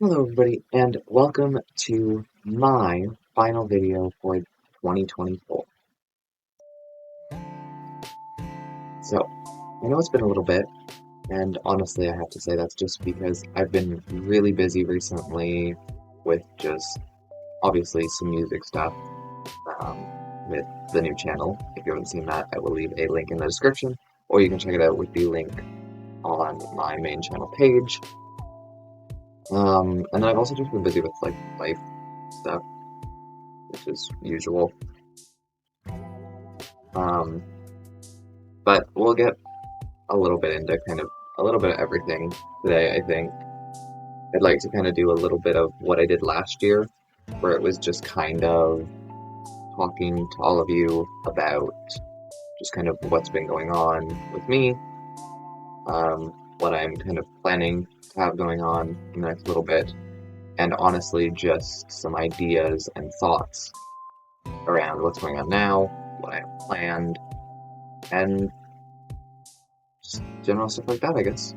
Hello everybody and welcome to my final video for 2024. So, I know it's been a little bit, and honestly I have to say that's just because I've been really busy recently with just obviously some music stuff um, with the new channel. If you haven't seen that, I will leave a link in the description, or you can check it out with the link on my main channel page. And then I've also just been busy with like life stuff, which is usual. Um, but we'll get a little bit into kind of a little bit of everything today, I think. I'd like to kind of do a little bit of what I did last year, where it was just kind of talking to all of you about just kind of what's been going on with me, what I'm kind of planning to have going on in the next little bit, and honestly, just some ideas and thoughts around what's going on now, what I have planned, and just general stuff like that, I guess.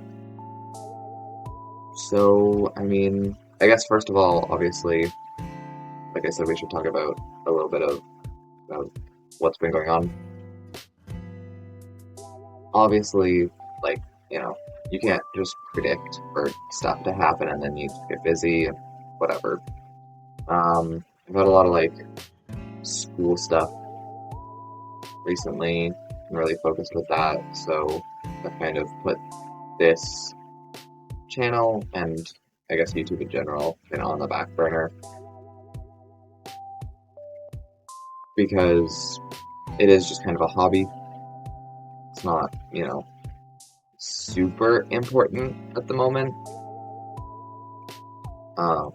So, I mean, I guess first of all, obviously, like I said, we should talk about a little bit of what's been going on. Obviously, like, you know, you can't just predict for stuff to happen and then you get busy and whatever. I've had a lot of like school stuff recently and really focused with that, so I've kind of put this channel and I guess YouTube in general kind of on the back burner because it is just kind of a hobby. It's not, super important at the moment. Um,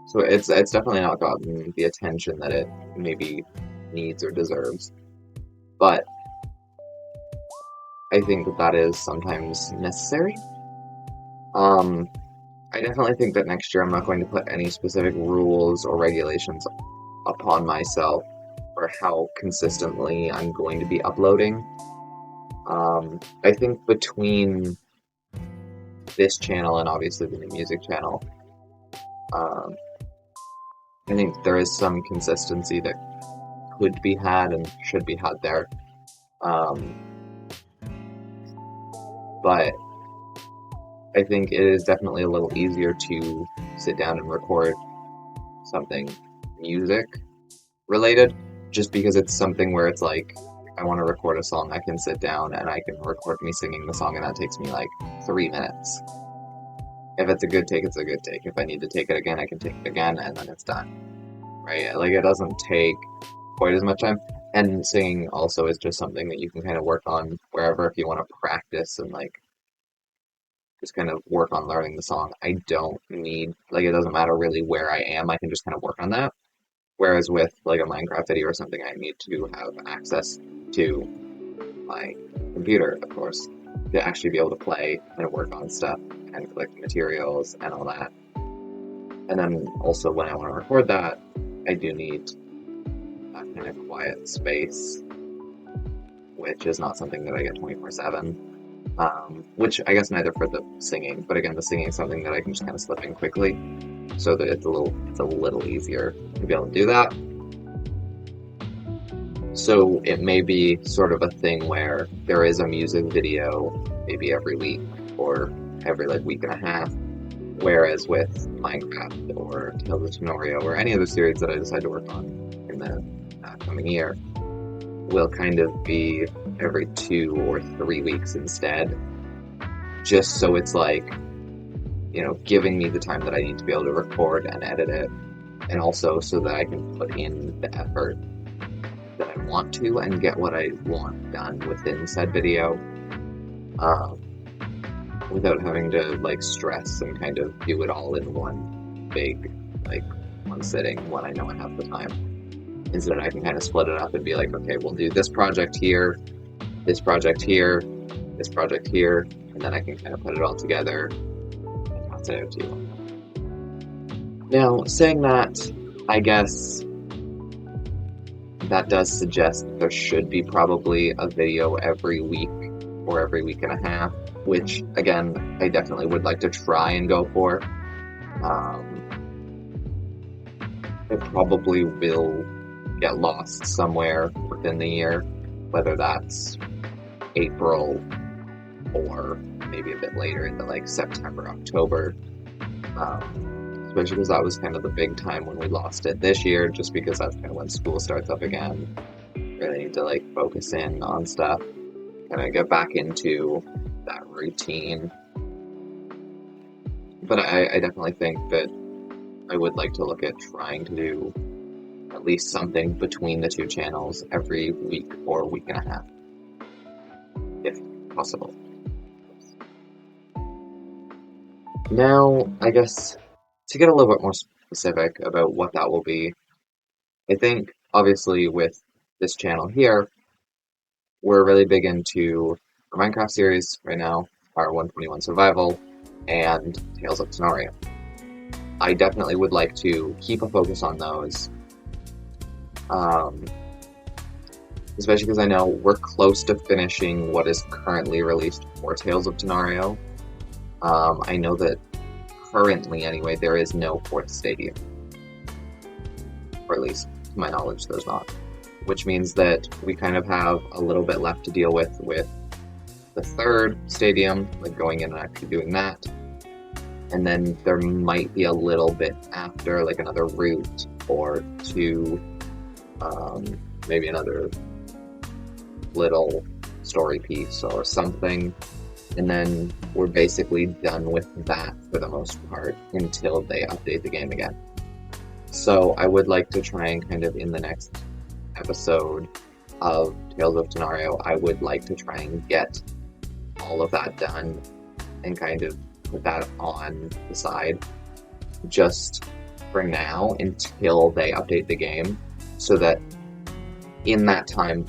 so it's definitely not gotten the attention that it maybe needs or deserves. But I think that that is sometimes necessary. Um, I definitely think that next year I'm not going to put any specific rules or regulations upon myself for how consistently I'm going to be uploading. I think between this channel and obviously the new music channel, um, I think there is some consistency that could be had and should be had there. Um, but I think it is definitely a little easier to sit down and record something music related, just because it's something where it's like, I want to record a song, I can sit down and I can record me singing the song, and that takes me like 3 minutes. If it's a good take, it's a good take. If I need to take it again, I can take it again, and then it's done. Right? Like, it doesn't take quite as much time. And singing also is just something that you can kind of work on wherever if you want to practice and like just kind of work on learning the song. I don't need, like, it doesn't matter really where I am, I can just kind of work on that. Whereas with like a Minecraft video or something, I need to have access to my computer, of course, to actually be able to play and work on stuff and collect materials and all that. And then also when I want to record that, I do need that kind of quiet space, which is not something that I get 24/7. Which I guess neither for the singing, but again, the singing is something that I can just kind of slip in quickly, so that it's a little easier to be able to do that. So it may be sort of a thing where there is a music video maybe every week or every like week and a half, whereas with Minecraft or Tales of Tenorio or any other series that I decide to work on in the coming year, will kind of be every 2 or 3 weeks instead, just so it's like, giving me the time that I need to be able to record and edit it, and also so that I can put in the effort that I want to and get what I want done within said video, um, without having to like stress and kind of do it all in one big, like, one sitting when I know I have the time. Instead, I can kind of split it up and be like, okay, we'll do this project here, this project here, this project here, and then I can kind of put it all together and pass it out to you. Now, saying that, I guess that does suggest there should be probably a video every week or every week and a half. which again, I definitely would like to try and go for. It probably will get lost somewhere within the year, whether that's April or maybe a bit later into like September, October. Especially because that was kind of the big time when we lost it this year, just because that's kind of when school starts up again. Really need to like focus in on stuff, kind of get back into that routine. But I definitely think that I would like to look at trying to do at least something between the two channels every week or week and a half, if possible. Now, I guess to get a little bit more specific about what that will be, I think obviously with this channel here, we're really big into our Minecraft series right now, our 121 Survival, and Tales of Tanaria. I definitely would like to keep a focus on those, especially because I know we're close to finishing what is currently released for Tales of Tanario. I know that currently, anyway, there is no fourth stadium, or at least to my knowledge, there's not. Which means that we kind of have a little bit left to deal with the third stadium, like going in and actually doing that. And then there might be a little bit after, like another route or two, maybe another little story piece or something. And then we're basically done with that for the most part until they update the game again. So I would like to try and kind of in the next episode of Tales of Tanario, I would like to try and get all of that done and kind of put that on the side just for now until they update the game, so that in that time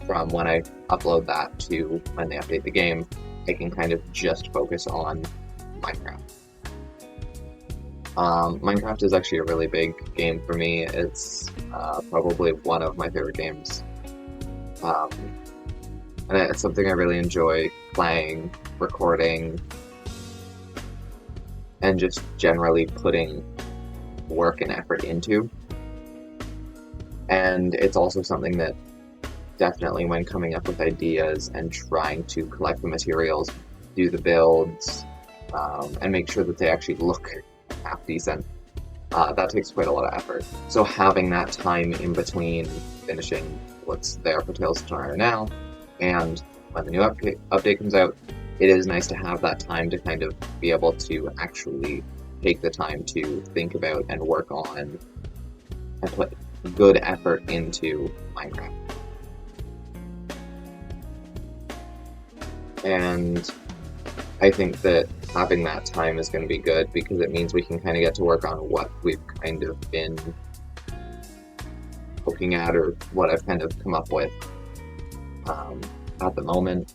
from when I upload that to when they update the game, I can kind of just focus on Minecraft. Minecraft is actually a really big game for me. It's probably one of my favorite games. And it's something I really enjoy playing, recording, and just generally putting work and effort into. And it's also something that definitely when coming up with ideas and trying to collect the materials, do the builds, and make sure that they actually look half decent, that takes quite a lot of effort. So having that time in between finishing what's there for Tales of Tanaria now and when the new update comes out, it is nice to have that time to kind of be able to actually take the time to think about and work on and put good effort into Minecraft. And I think that having that time is going to be good because it means we can kind of get to work on what we've kind of been looking at or what I've kind of come up with at the moment.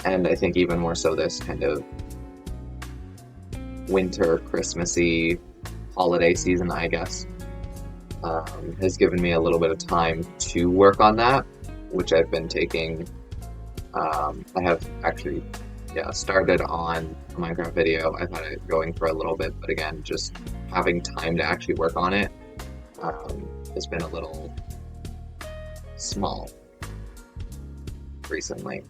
And I think even more so this kind of winter, Christmassy, holiday season, I guess, has given me a little bit of time to work on that, which I've been taking. I have actually started on a Minecraft video. I've had it going for a little bit, but again, just having time to actually work on it has been a little small recently.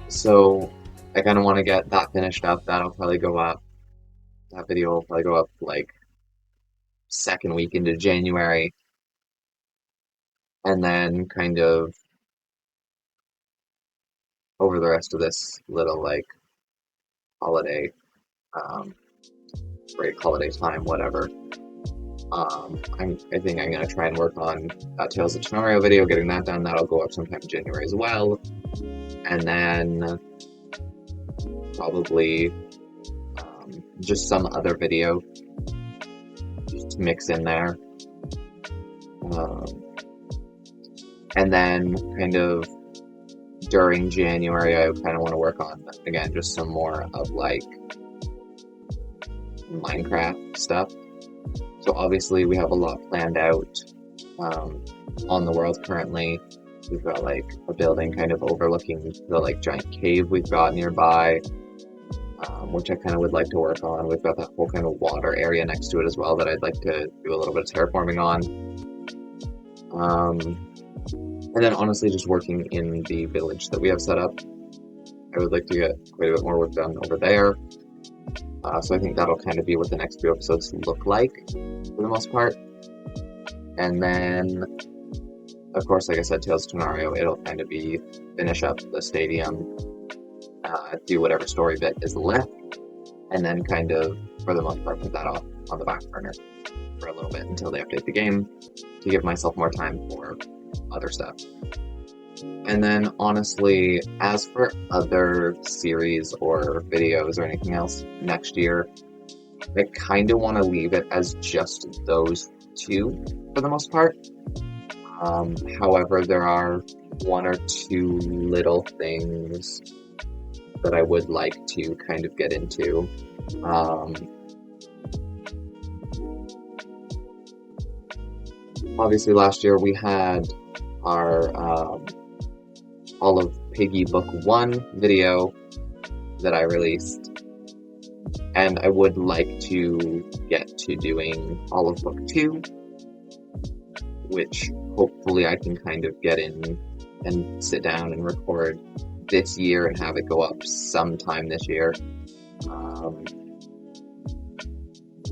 So I kind of want to get that finished up. That'll probably go up. That video will probably go up like second week into January. And then kind of over the rest of this little like holiday break, holiday time, whatever. I think I'm gonna try and work on that Tales of Tanario video, getting that done. That'll go up sometime in January as well, and then probably just some other video just to mix in there, and then kind of during January, I kind of want to work on again just some more of like Minecraft stuff. So obviously we have a lot planned out on the world currently. We've got like a building kind of overlooking the like giant cave we've got nearby, which I kind of would like to work on. We've got that whole kind of water area next to it as well that I'd like to do a little bit of terraforming on. And then honestly, just working in the village that we have set up. I would like to get quite a bit more work done over there. So I think that'll kind of be what the next few episodes look like, for the most part. And then, of course, like I said, Tales of Tenario, it'll kind of be finish up the stadium, do whatever story bit is left, and then kind of, for the most part, put that off on the back burner for a little bit until they update the game to give myself more time for other stuff. And then, honestly, as for other series or videos or anything else next year, I kind of want to leave it as just those two for the most part. However, there are one or two little things that I would like to kind of get into. Obviously, last year we had our all of Piggy Book 1 video that I released, and I would like to get to doing all of Book 2, which hopefully I can kind of get in and sit down and record this year and have it go up sometime this year.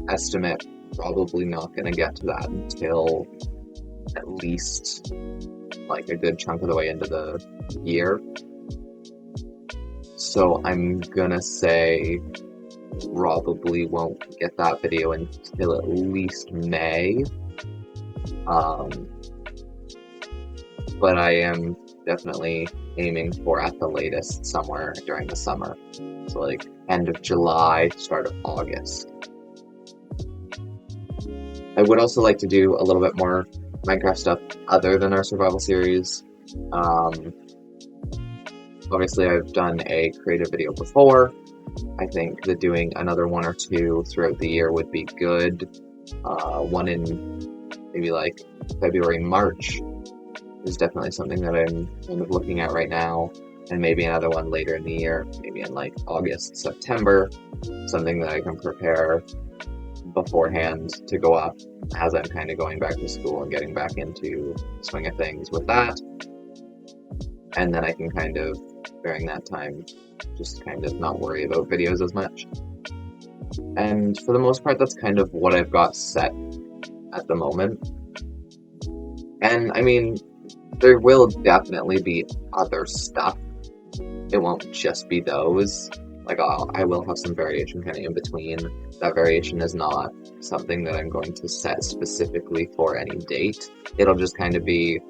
Estimate probably not going to get to that until at least like a good chunk of the way into the year. So I'm gonna say probably won't get that video until at least May. But I am definitely aiming for at the latest somewhere during the summer. So like end of July, start of August. I would also like to do a little bit more Minecraft stuff other than our survival series. Obviously I've done a creative video before. I think that doing another one or two throughout the year would be good. One in maybe like February, March is definitely something that I'm kind of looking at right now, and maybe another one later in the year, maybe in like August, September, something that I can prepare beforehand to go up as I'm kind of going back to school and getting back into the swing of things with that. And then I can kind of, during that time, just kind of not worry about videos as much. And for the most part, that's kind of what I've got set at the moment. And I mean, there will definitely be other stuff. It won't just be those. Like, I will have some variation kind of in between. That variation is not something that I'm going to set specifically for any date. It'll just kind of be,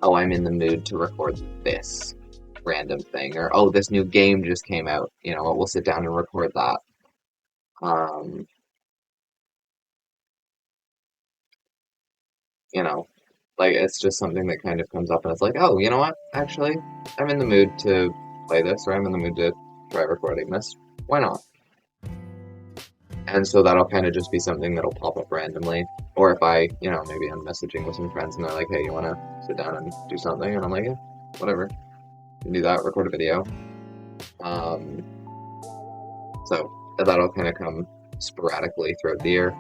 oh, I'm in the mood to record this random thing, or oh, this new game just came out. You know, we'll sit down and record that. You know, like it's just something that kind of comes up, and it's like, oh, you know what? Actually, I'm in the mood to play this, or I'm in the mood to try recording this. Why not? And so that'll kind of just be something that'll pop up randomly. Or if I, you know, maybe I'm messaging with some friends and they're like, hey, you want to sit down and do something? And I'm like, yeah, whatever. You can do that, record a video. So that'll kind of come sporadically throughout the year.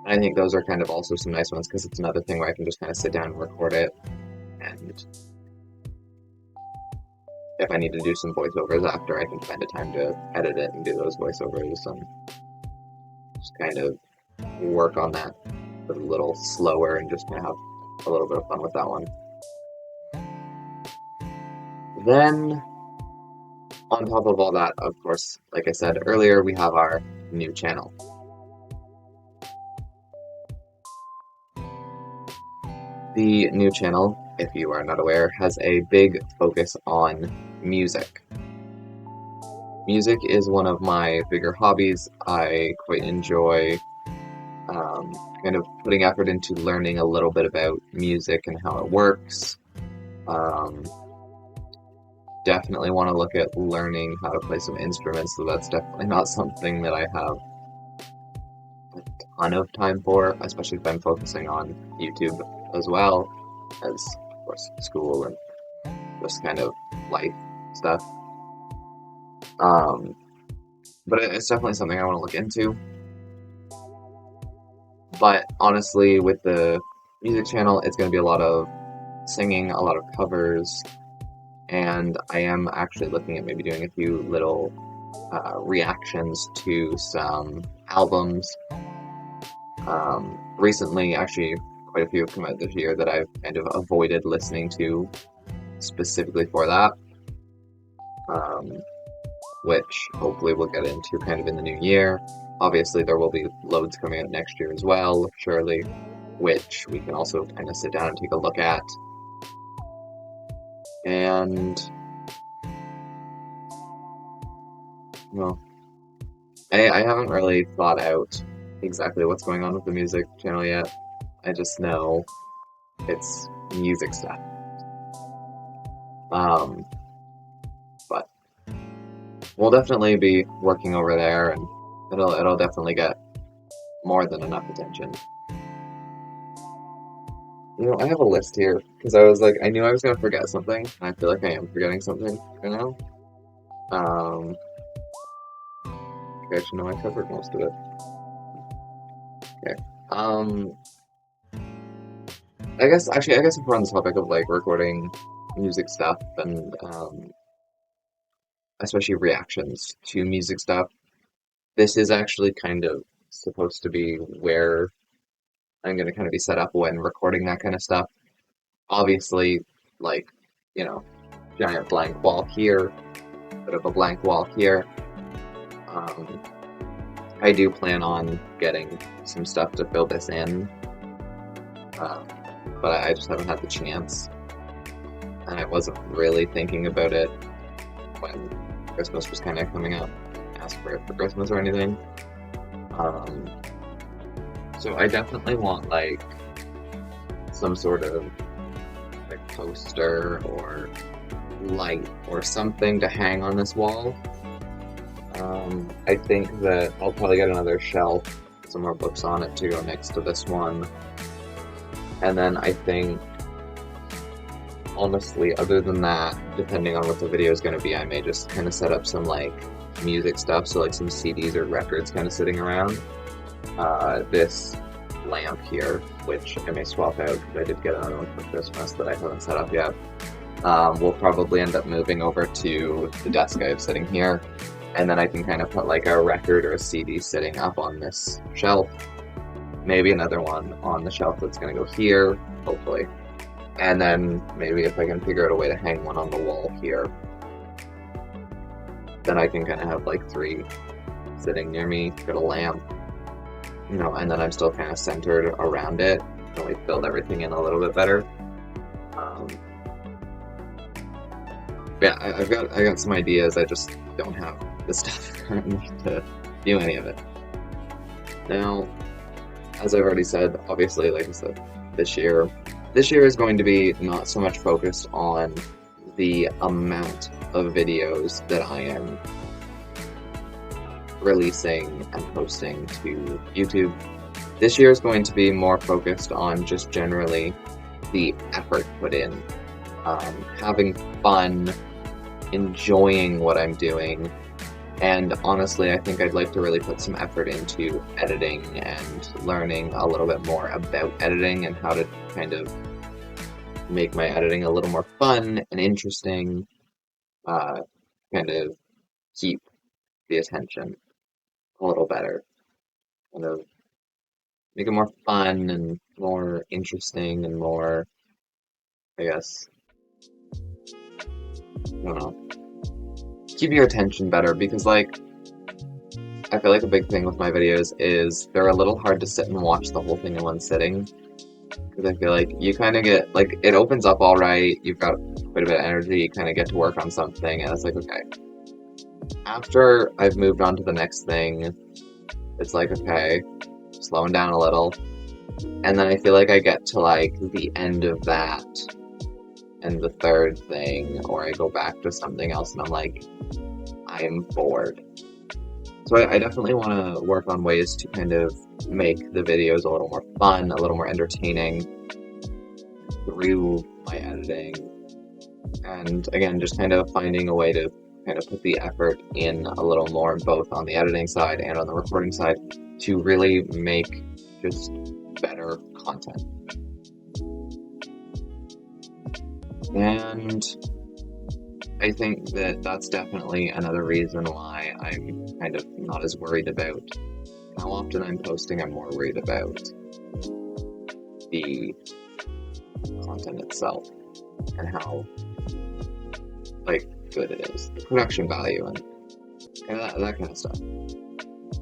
I think those are kind of also some nice ones because it's another thing where I can just kind of sit down and record it. And if I need to do some voiceovers after, I can find a time to edit it and do those voiceovers and just kind of work on that a little slower and just kind of have a little bit of fun with that one. Then, on top of all that, of course, like I said earlier, we have our new channel. The new channel, if you are not aware, has a big focus on music. Music is one of my bigger hobbies. I quite enjoy kind of putting effort into learning a little bit about music and how it works. Definitely want to look at learning how to play some instruments, so that's definitely not something that I have a ton of time for, especially if I'm focusing on YouTube as well. as, of course, school and just kind of life stuff. But it's definitely something I want to look into. But honestly, with the music channel, it's going to be a lot of singing, a lot of covers, and I am actually looking at maybe doing a few little reactions to some albums. Recently, actually, quite a few have come out this year that I've kind of avoided listening to specifically for that, which hopefully we'll get into kind of in the new year. Obviously, there will be loads coming out next year as well, surely, which we can also kind of sit down and take a look at. And, well, I haven't really thought out exactly what's going on with the music channel yet. I just know it's music stuff. But we'll definitely be working over there, and it'll definitely get more than enough attention. You know, I have a list here because I was like, I knew I was gonna forget something, and I feel like I am forgetting something right now. Actually, no, I covered most of it. Okay. I guess if we're on the topic of like recording music stuff and especially reactions to music stuff, this is actually kind of supposed to be where I'm going to kind of be set up when recording that kind of stuff. Obviously, like, you know, giant blank wall here, bit of a blank wall here. I do plan on getting some stuff to fill this in, but I just haven't had the chance. And I wasn't really thinking about it when Christmas was kind of coming up, ask for it for Christmas or anything. So I definitely want like some sort of like poster or light or something to hang on this wall. I think that I'll probably get another shelf, some more books on it to go next to this one. And then I think, honestly, other than that, depending on what the video is going to be, I may just kind of set up some like music stuff, so like some CDs or records kind of sitting around. This lamp here, which I may swap out because I did get another one for Christmas that I haven't set up yet. We'll probably end up moving over to the desk I have sitting here, and then I can kind of put like a record or a CD sitting up on this shelf. Maybe another one on the shelf that's going to go here, hopefully. And then maybe if I can figure out a way to hang one on the wall here, then I can kind of have like 3 sitting near me, got a lamp, you know, and then I'm still kind of centered around it, and we build everything in a little bit better. Yeah, I got some ideas, I just don't have the stuff currently to do any of it. Now, as I've already said, obviously, like I said, this year is going to be not so much focused on the amount of videos that I am releasing and posting to YouTube. This year is going to be more focused on just generally the effort put in, having fun, enjoying what I'm doing, and honestly, I think I'd like to really put some effort into editing and learning a little bit more about editing and how to kind of make my editing a little more fun and interesting, kind of keep the attention a little better, kind of make it more fun and more interesting and more, I guess, I don't know, keep your attention better, because like I feel like a big thing with my videos is they're a little hard to sit and watch the whole thing in one sitting, because I feel like you kind of get, like, it opens up all right, you've got quite a bit of energy, you kind of get to work on something, and it's like, okay, after I've moved on to the next thing, it's like, okay, slowing down a little, and then I feel like I get to like the end of that and the third thing, or I go back to something else and I'm like, I'm bored. So I definitely want to work on ways to kind of make the videos a little more fun, a little more entertaining. through my editing, and again, just kind of finding a way to kind of put the effort in a little more, both on the editing side and on the recording side, to really make just better content. And I think that that's definitely another reason why I'm kind of not as worried about how often I'm posting. I'm more worried about the content itself and how good it is, the production value, and that kind of stuff.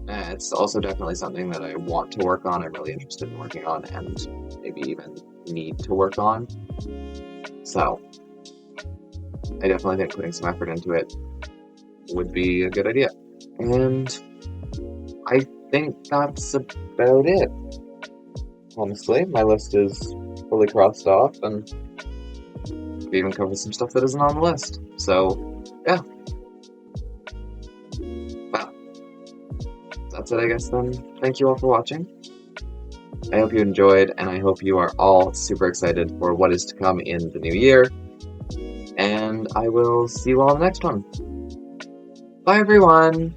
It's also definitely something that I want to work on. I'm really interested in working on, and maybe even need to work on. So I definitely think putting some effort into it would be a good idea. And I think that's about it. Honestly, my list is fully crossed off, and we even covered some stuff that isn't on the list. So, yeah. Wow. That's it, I guess, then. Thank you all for watching. I hope you enjoyed, and I hope you are all super excited for what is to come in the new year. And I will see you all in the next one. Bye, everyone!